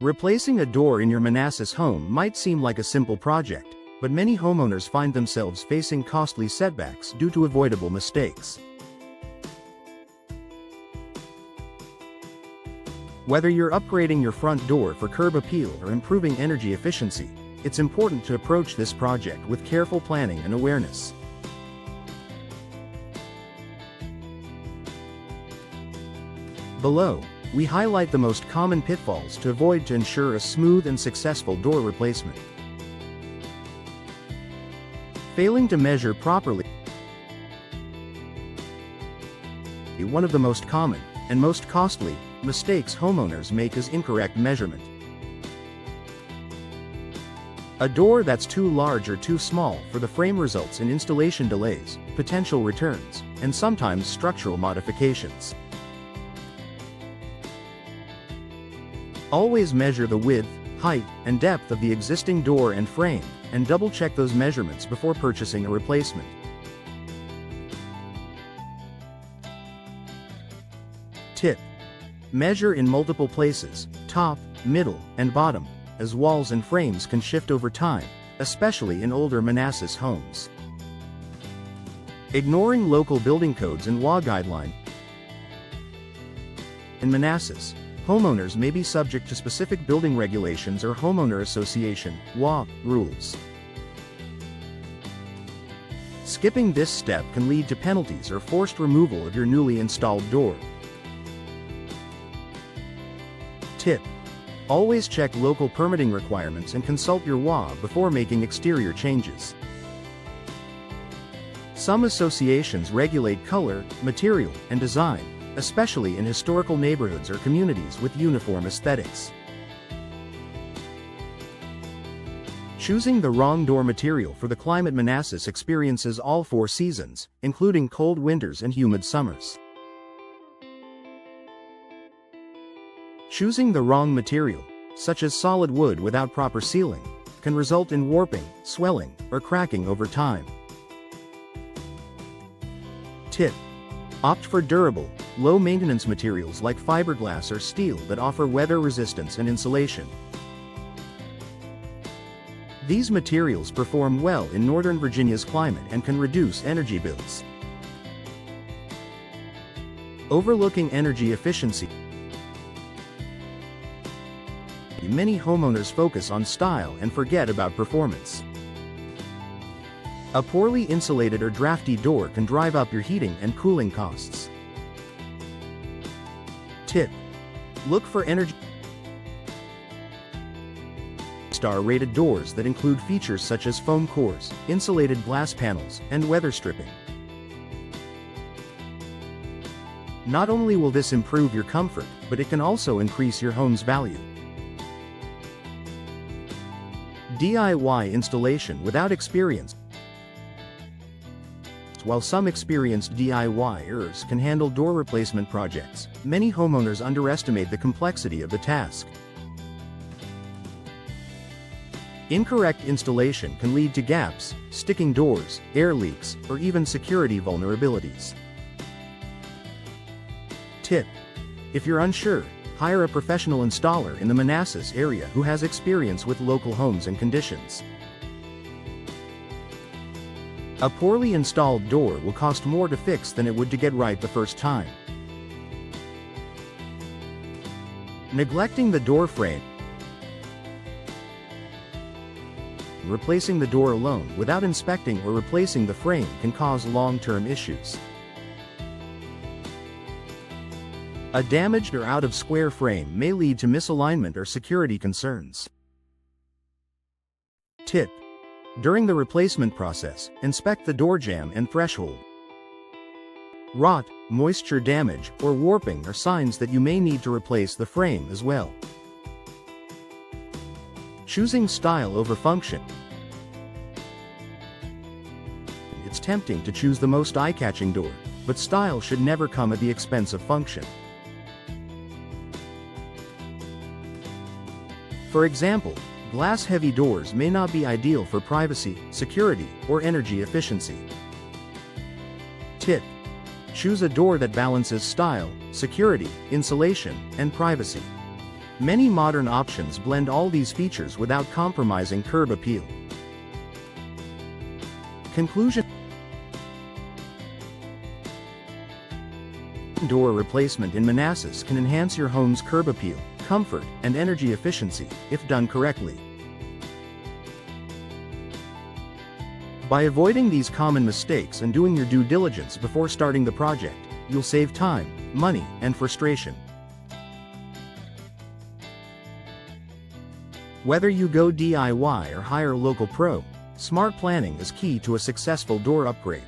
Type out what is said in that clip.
Replacing a door in your Manassas home might seem like a simple project, but many homeowners find themselves facing costly setbacks due to avoidable mistakes. Whether you're upgrading your front door for curb appeal or improving energy efficiency, it's important to approach this project with careful planning and awareness. Below, we highlight the most common pitfalls to avoid to ensure a smooth and successful door replacement. Failing to measure properly. One of the most common, and most costly, mistakes homeowners make is incorrect measurement. A door that's too large or too small for the frame results in installation delays, potential returns, and sometimes structural modifications. Always measure the width, height, and depth of the existing door and frame, and double-check those measurements before purchasing a replacement. Tip: measure in multiple places, top, middle, and bottom, as walls and frames can shift over time, especially in older Manassas homes. Ignoring local building codes and WA guidelines. In Manassas, homeowners may be subject to specific building regulations or homeowner association (WA) rules. Skipping this step can lead to penalties or forced removal of your newly installed door. Tip: always check local permitting requirements and consult your WA before making exterior changes. Some associations regulate color, material, and design, especially in historical neighborhoods or communities with uniform aesthetics. Choosing the wrong door material for the climate Manassas experiences all 4 seasons, including cold winters and humid summers. Choosing the wrong material, such as solid wood without proper sealing, can result in warping, swelling, or cracking over time. Tip: opt for durable, low-maintenance materials like fiberglass or steel that offer weather resistance and insulation. These materials perform well in Northern Virginia's climate and can reduce energy bills. Overlooking energy efficiency. Many homeowners focus on style and forget about performance. A poorly insulated or drafty door can drive up your heating and cooling costs. Tip: look for energy star-rated doors that include features such as foam cores, insulated glass panels, and weather stripping. Not only will this improve your comfort, but it can also increase your home's value. DIY installation without experience. While some experienced DIYers can handle door replacement projects, many homeowners underestimate the complexity of the task. Incorrect installation can lead to gaps, sticking doors, air leaks, or even security vulnerabilities. Tip: if you're unsure, hire a professional installer in the Manassas area who has experience with local homes and conditions. A poorly installed door will cost more to fix than it would to get right the first time. Neglecting the door frame. Replacing the door alone without inspecting or replacing the frame can cause long-term issues. A damaged or out-of-square frame may lead to misalignment or security concerns. Tip: during the replacement process, inspect the door jamb and threshold. Rot, moisture damage, or warping are signs that you may need to replace the frame as well. Choosing style over function. It's tempting to choose the most eye-catching door, but style should never come at the expense of function. For example, glass-heavy doors may not be ideal for privacy, security, or energy efficiency. Tip: choose a door that balances style, security, insulation, and privacy. Many modern options blend all these features without compromising curb appeal. Conclusion: door replacement in Manassas can enhance your home's curb appeal, comfort, and energy efficiency, if done correctly. By avoiding these common mistakes and doing your due diligence before starting the project, you'll save time, money, and frustration. Whether you go DIY or hire a local pro, smart planning is key to a successful door upgrade.